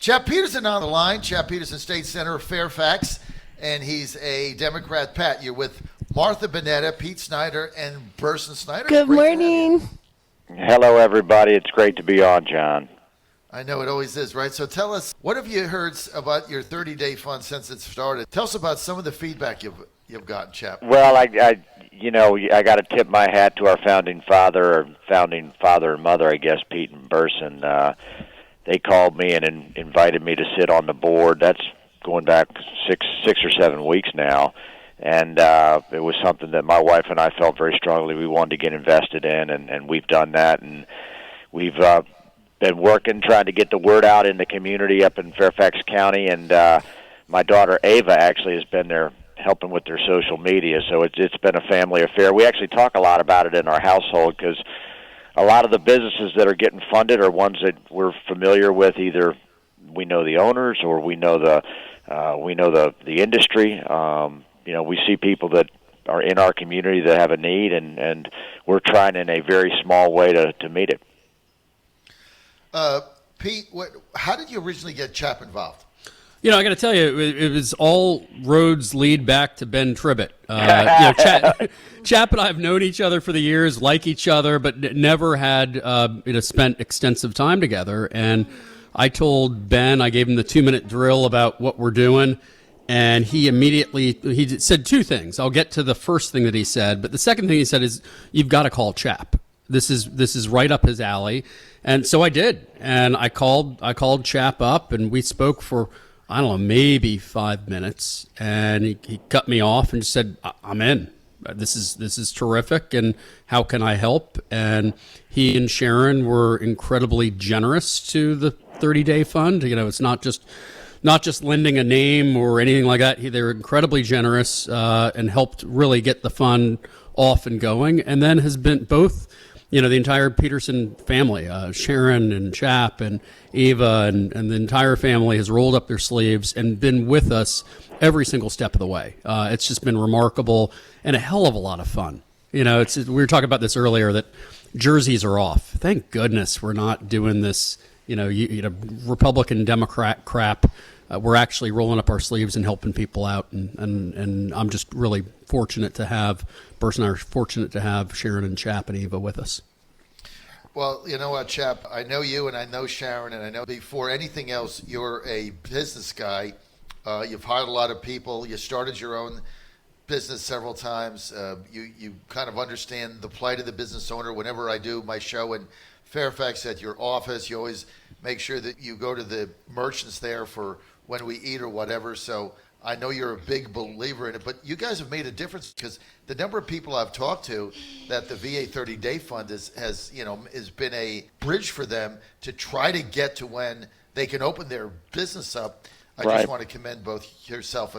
Chap Petersen on the line. Chap Petersen, State Senator of Fairfax, and he's a Democrat. Pat, you're with Martha Bonetta, Pete Snyder, and Burson Snyder. Good morning. Hello, everybody. It's great to be on, John. I know it always is, right? So tell us, what have you heard about your 30-day fund since it started? Tell us about some of the feedback you've gotten, Chap. Well, I got to tip my hat to our founding father and mother, I guess, Pete and Burson. They called me and invited me to sit on the board. That's going back six or 7 weeks now. And it was something that my wife and I felt very strongly we wanted to get invested in, and we've done that. And we've been working, trying to get the word out in the community up in Fairfax County. And my daughter Ava actually has been there helping with their social media, so it's been a family affair. We actually talk a lot about it in our household because a lot of the businesses that are getting funded are ones that we're familiar with. Either we know the owners or we know the industry. We see people that are in our community that have a need, and we're trying in a very small way to meet it. Pete, how did you originally get Chap involved? I got to tell you, it was all roads lead back to Ben Tribbett. Chap and I have known each other for the years, like each other, but never had spent extensive time together. And I told Ben, I gave him the 2-minute drill about what we're doing, and he said two things. I'll get to the first thing that he said, but the second thing he said is, "You've got to call Chap. This is right up his alley." And so I did, and I called Chap up, and we spoke for, I don't know, maybe 5 minutes, and he cut me off and just said, "I'm in. This is terrific, and how can I help?" And he and Sharon were incredibly generous to the 30-day fund. It's not just lending a name or anything like that. They were incredibly generous and helped really get the fund off and going, and then has been both. The entire Petersen family, Sharon and Chap and Ava and the entire family has rolled up their sleeves and been with us every single step of the way. It's just been remarkable and a hell of a lot of fun. We were talking about this earlier, that jerseys are off. Thank goodness we're not doing this, Republican Democrat crap. We're actually rolling up our sleeves and helping people out, and I'm just really fortunate to have, Burson and I are fortunate to have Sharon and Chap and Eva with us. Well, you know what, Chap, I know you and I know Sharon, and I know before anything else, you're a business guy. You've hired a lot of people. You started your own business several times. You kind of understand the plight of the business owner. Whenever I do my show in Fairfax at your office, you always make sure that you go to the merchants there for when we eat or whatever. So I know you're a big believer in it, but you guys have made a difference, because the number of people I've talked to that the VA 30-day fund has been a bridge for them to try to get to when they can open their business up. I just want to commend both yourself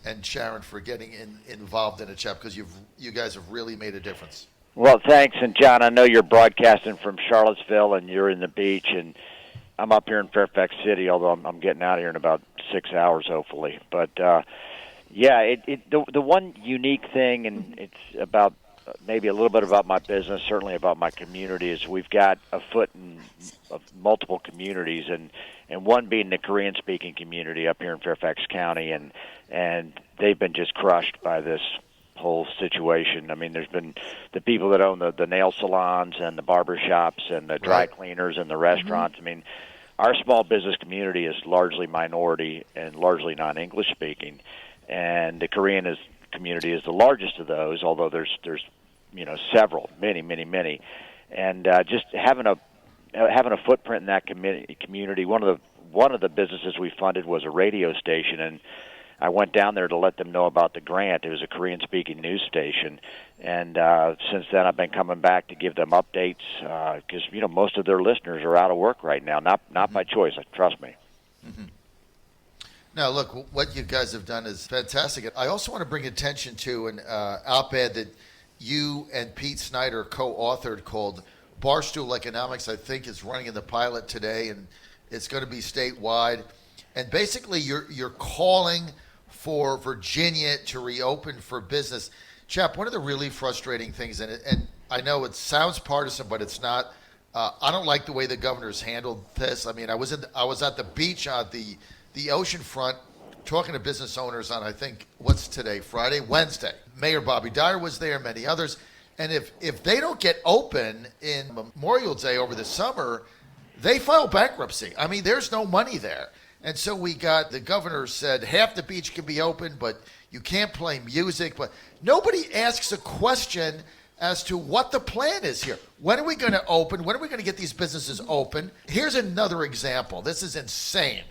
and Sharon for getting involved in it, Chap, because you guys have really made a difference. Well, thanks. And John, I know you're broadcasting from Charlottesville and you're in the beach, and I'm up here in Fairfax City, although I'm getting out of here in about 6 hours, hopefully. But, the one unique thing, and it's about maybe a little bit about my business, certainly about my community, is we've got a foot in multiple communities, and one being the Korean-speaking community up here in Fairfax County, and they've been just crushed by this whole situation. I mean, there's been the people that own the nail salons and the barber shops and the dry cleaners and the restaurants. I mean, our small business community is largely minority and largely non-English speaking, and the Korean community is the largest of those, although there's several, many, and just having a footprint in that community. One of the businesses we funded was a radio station, and I went down there to let them know about the grant. It was a Korean-speaking news station, and since then I've been coming back to give them updates because most of their listeners are out of work right now. Not by choice, trust me. Mm-hmm. Now, look, what you guys have done is fantastic. I also want to bring attention to an op-ed that you and Pete Snyder co-authored called Barstool Economics. I think it's running in the pilot today, and it's going to be statewide. And basically, you're calling for Virginia to reopen for business. Chap, one of the really frustrating things, and I know it sounds partisan, but it's not. I don't like the way the governor's handled this. I mean, I was at the beach on the ocean front talking to business owners on, I think, what's today, Friday? Wednesday. Mayor Bobby Dyer was there, many others. And if they don't get open in Memorial Day over the summer, they file bankruptcy. I mean, there's no money there. And so the governor said half the beach can be open, but you can't play music. But nobody asks a question as to what the plan is here. When are we going to open? When are we going to get these businesses open? Here's another example. This is insane.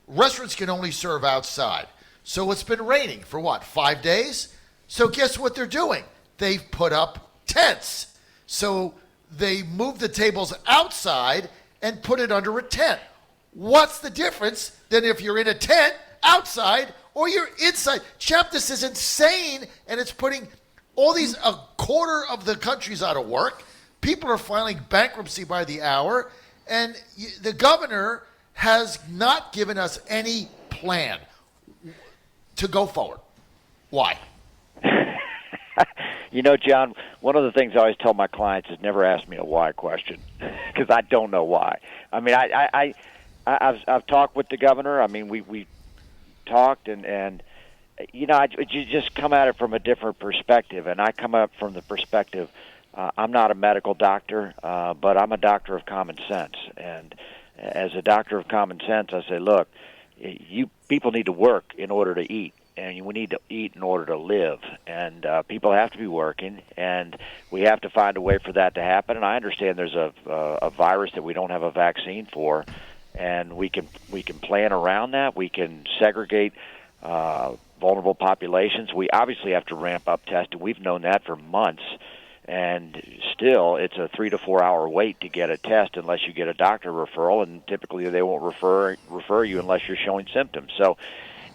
Restaurants can only serve outside. So it's been raining for 5 days? So guess what they're doing? They've put up tents. So they move the tables outside and put it under a tent. What's the difference than if you're in a tent outside or you're inside? Chap, this is insane, and it's putting a quarter of the country's out of work. People are filing bankruptcy by the hour, and the governor has not given us any plan to go forward. Why? John, one of the things I always tell my clients is never ask me a why question, because I don't know why. I mean, I've talked with the governor. I mean, we talked, and you just come at it from a different perspective, and I come up from the perspective, I'm not a medical doctor, but I'm a doctor of common sense. And as a doctor of common sense, I say, look, people need to work in order to eat, and we need to eat in order to live. And people have to be working, and we have to find a way for that to happen. And I understand there's a virus that we don't have a vaccine for, and we can plan around that. We can segregate vulnerable populations. We obviously have to ramp up testing. We've known that for months, and still it's a 3 to 4 hour wait to get a test unless you get a doctor referral, and typically they won't refer you unless you're showing symptoms. So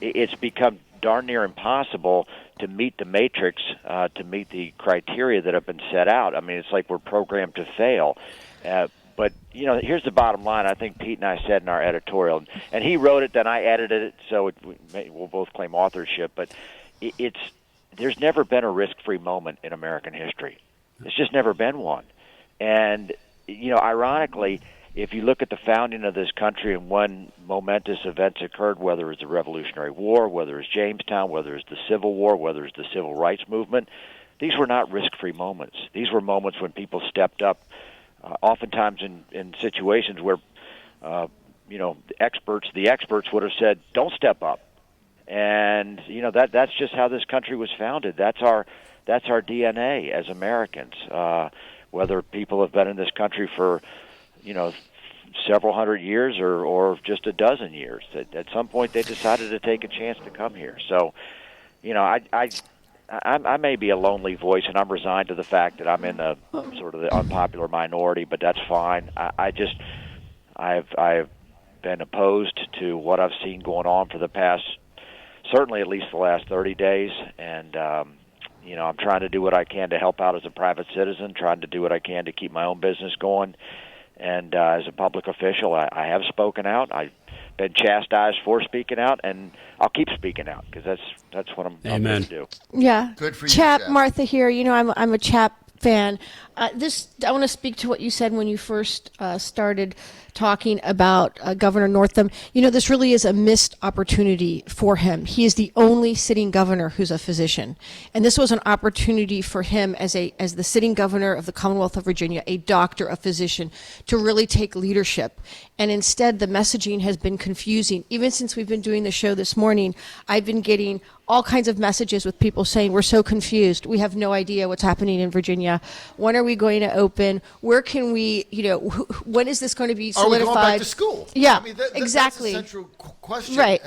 it's become darn near impossible to meet the matrix, to meet the criteria that have been set out. I mean, it's like we're programmed to fail. But, here's the bottom line. I think Pete and I said in our editorial, and he wrote it, then I edited it, so we'll both claim authorship. But there's never been a risk-free moment in American history. There's just never been one. And, ironically, if you look at the founding of this country and when momentous events occurred, whether it's the Revolutionary War, whether it's Jamestown, whether it's the Civil War, whether it's the Civil Rights Movement, these were not risk-free moments. These were moments when people stepped up, oftentimes in situations where, the experts would have said, don't step up. And, that's just how this country was founded. That's our DNA as Americans. Whether people have been in this country for, several hundred years or just a dozen years. At some point, they decided to take a chance to come here. So, I may be a lonely voice, and I'm resigned to the fact that I'm in the sort of the unpopular minority, but that's fine. I've been opposed to what I've seen going on for the past, certainly at least the last 30 days, and I'm trying to do what I can to help out as a private citizen, trying to do what I can to keep my own business going. And as a public official, I have spoken out. I've been chastised for speaking out, and I'll keep speaking out because that's what I'm going to do. Yeah. Good for you, Chap. Chap. Martha here. I'm a Chap fan. I want to speak to what you said when you first started talking about Governor Northam. This really is a missed opportunity for him. He is the only sitting governor who's a physician. And this was an opportunity for him as the sitting governor of the Commonwealth of Virginia, a doctor, a physician, to really take leadership. And instead, the messaging has been confusing. Even since we've been doing the show this morning, I've been getting all kinds of messages with people saying, we're so confused. We have no idea what's happening in Virginia. When are we going to open? Where can we, when is this going to be solidified? Are we going back to school? Yeah, I mean, exactly. That's a central question, Right.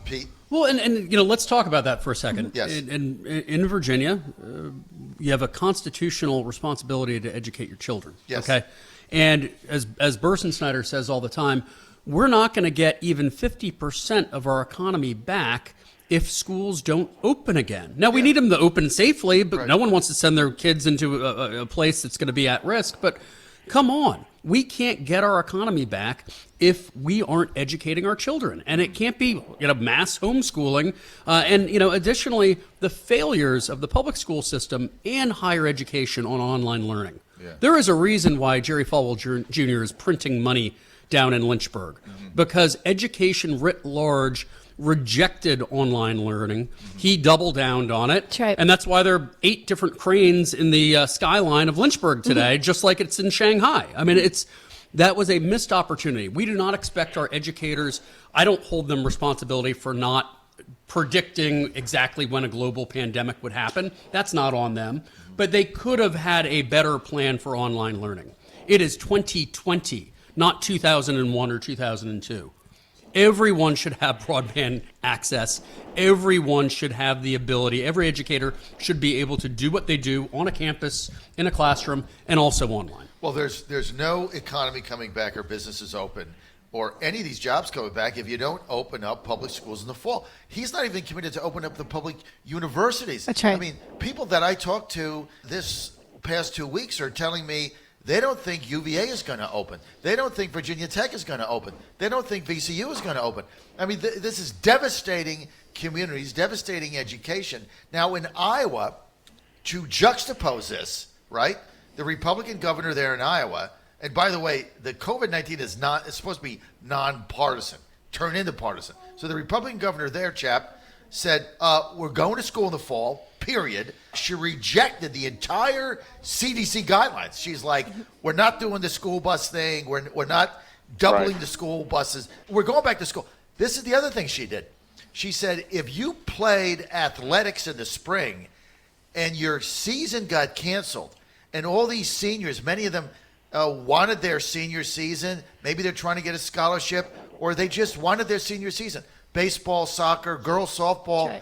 Pete. Well, and let's talk about that for a second. Yes. In Virginia, you have a constitutional responsibility to educate your children. Yes. Okay. And as Burson Snyder says all the time, we're not going to get even 50% of our economy back if schools don't open again. Now, we need them to open safely, but Right. no one wants to send their kids into a place that's going to be at risk. But come on. We can't get our economy back if we aren't educating our children. And it can't be mass homeschooling. And additionally, the failures of the public school system and higher education on online learning. There is a reason why Jerry Falwell Jr. is printing money down in Lynchburg, because education writ large rejected online learning. He doubled down on it. That's right. And that's why there are 8 different cranes in the skyline of Lynchburg today, just like it's in Shanghai. I mean, that was a missed opportunity. We do not expect our educators, I don't hold them responsibility for not predicting exactly when a global pandemic would happen. That's not on them. But they could have had a better plan for online learning. It is 2020, not 2001 or 2002. Everyone should have broadband access. Everyone should have the ability. Every educator should be able to do what they do on a campus, in a classroom, and also online. Well, there's no economy coming back or businesses open or any of these jobs coming back if you don't open up public schools in the fall. He's not even committed to open up the public universities. That's right. I mean, people that I talked to this past 2 weeks are telling me they don't think UVA is going to open. They don't think Virginia Tech is going to open. They don't think VCU is going to open. I mean, this is devastating communities, devastating education. Now, in Iowa, to juxtapose this, right, the Republican governor there in Iowa, and by the way, the COVID-19 is supposed to be nonpartisan, turn into partisan. So the Republican governor there, Chap, said, we're going to school in the fall, period. She rejected the entire CDC guidelines. She's like, we're not doing the school bus thing. We're not doubling the school buses. We're going back to school. This is the other thing she did. She said, if you played athletics in the spring and your season got canceled, and all these seniors, many of them wanted their senior season, maybe they're trying to get a scholarship, or they just wanted their senior season. Baseball, soccer, girls softball,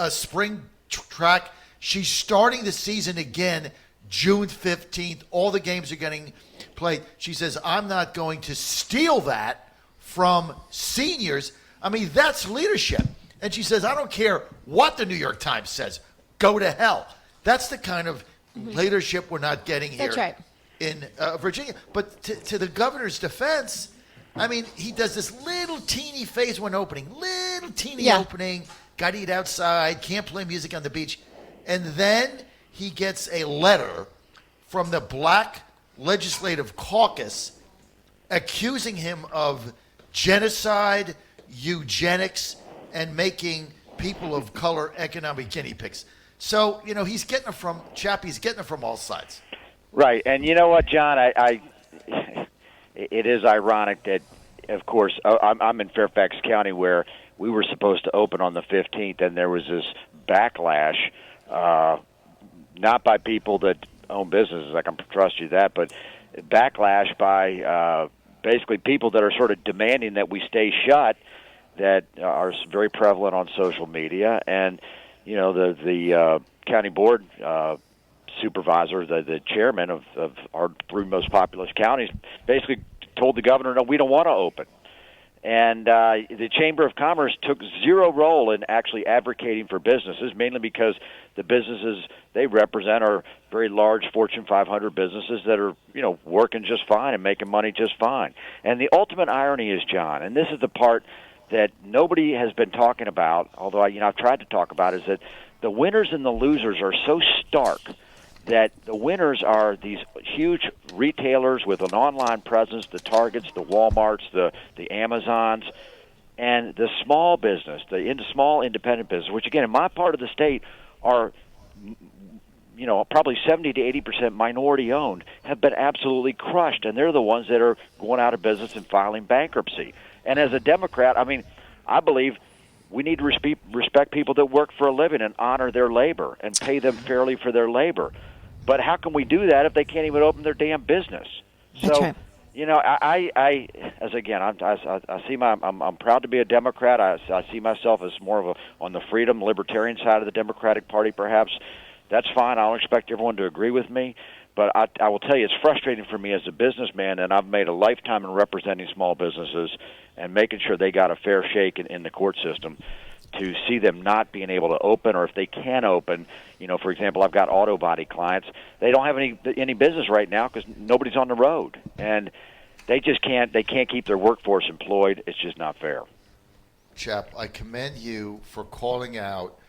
spring track. She's starting the season again June 15th. All the games are getting played. She says, I'm not going to steal that from seniors. I mean, that's leadership. And she says, I don't care what the New York Times says. Go to hell. That's the kind of leadership we're not getting here in Virginia. But to the governor's defense, I mean, he does this little teeny phase one opening, opening, got to eat outside, can't play music on the beach. And then he gets a letter from the Black Legislative Caucus accusing him of genocide, eugenics, and making people of color economic guinea pigs. So, you know, he's getting it from all sides. Right. And you know what, John, it is ironic that, of course, I'm in Fairfax County where we were supposed to open on the 15th, and there was this backlash, not by people that own businesses, I can trust you that, but backlash by basically people that are sort of demanding that we stay shut, that are very prevalent on social media. And, you know, the county board supervisor, the chairman of our 3 most populous counties, basically told the governor, no, we don't want to open. And the Chamber of Commerce took zero role in actually advocating for businesses, mainly because the businesses they represent are very large Fortune 500 businesses that are, you know, working just fine and making money just fine. And the ultimate irony is, John, and this is the part that nobody has been talking about, although I've tried to talk about, is that the winners and the losers are so stark that the winners are these huge retailers with an online presence, the Targets, the Walmarts, the Amazons, and the small business, the small independent business, which, again, in my part of the state are, you know, probably 70 to 80% minority owned, have been absolutely crushed, and they're the ones that are going out of business and filing bankruptcy. And as a Democrat, I mean, I believe we need to respect people that work for a living and honor their labor and pay them fairly for their labor. But how can we do that if they can't even open their damn business? So, you know, I'm proud to be a Democrat. I see myself as more of on the freedom, libertarian side of the Democratic Party, perhaps. That's fine. I don't expect everyone to agree with me. But I will tell you, it's frustrating for me as a businessman, and I've made a lifetime in representing small businesses and making sure they got a fair shake in the court system, to see them not being able to open, or if they can open, you know, for example, I've got auto body clients. They don't have any business right now because nobody's on the road, and they just can't keep their workforce employed. It's just not fair. Chap, I commend you for calling out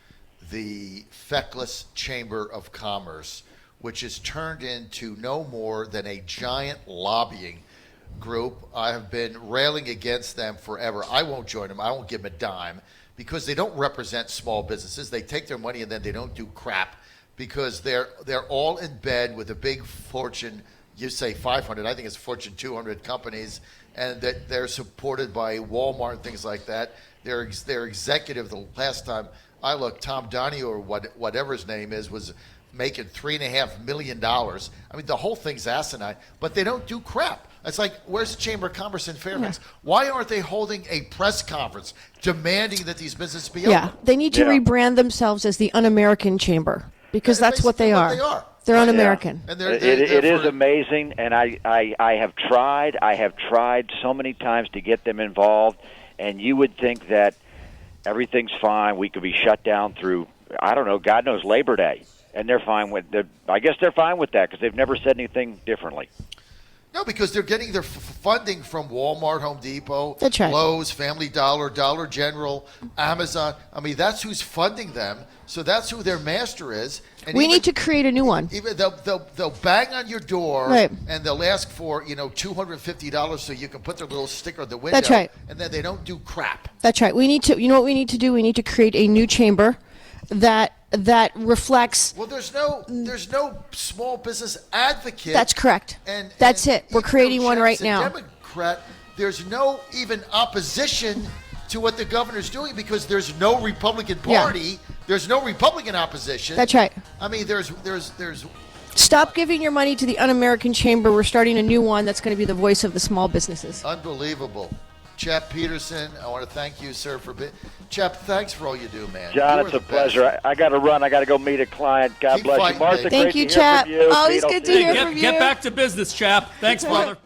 the feckless Chamber of Commerce which is turned into no more than a giant lobbying group. I have been railing against them forever. I won't join them. I won't give them a dime because they don't represent small businesses. They take their money and then they don't do crap because they're all in bed with a big Fortune, you say 500, I think it's Fortune 200 companies, and that they're supported by Walmart and things like that. Their executive, the last time I looked, Tom Donahue or whatever his name is, was making $3.5 million. I mean, the whole thing's asinine, but they don't do crap. It's like, where's the Chamber of Commerce in Fairbanks? Yeah. Why aren't they holding a press conference demanding that these businesses be open? They need to rebrand themselves as the Un-American Chamber because that's what they are. They're un-American. And it is amazing, and I have tried so many times to get them involved, and you would think that everything's fine. We could be shut down through, I don't know, God knows, Labor Day. And they're fine with I guess they're fine with that because they've never said anything differently. No, because they're getting their funding from Walmart, Home Depot, that's right. Lowe's, Family Dollar, Dollar General, Amazon. I mean, that's who's funding them. So that's who their master is. And we need to create a new one. Even they'll bang on your door, right, and they'll ask for $250 so you can put their little sticker on the window. That's right. And then they don't do crap. That's right. We need to. You know what we need to do? We need to create a new chamber that reflects. Well, there's no small business advocate. That's correct. And that's it. We're creating one right now. Democrat, there's no even opposition to what the governor's doing because there's no Republican Party. Yeah. There's no Republican opposition. That's right. I mean, there's. Stop giving your money to the Un-American Chamber. We're starting a new one that's going to be the voice of the small businesses. Unbelievable. Chap Petersen, I want to thank you, sir, for Chap, thanks for all you do, man. John, it's a pleasure. I got to run. I got to go meet a client. God bless you. Martha, thank you, Chap. Always good to hear from you. Get back to business, Chap. Thanks, brother.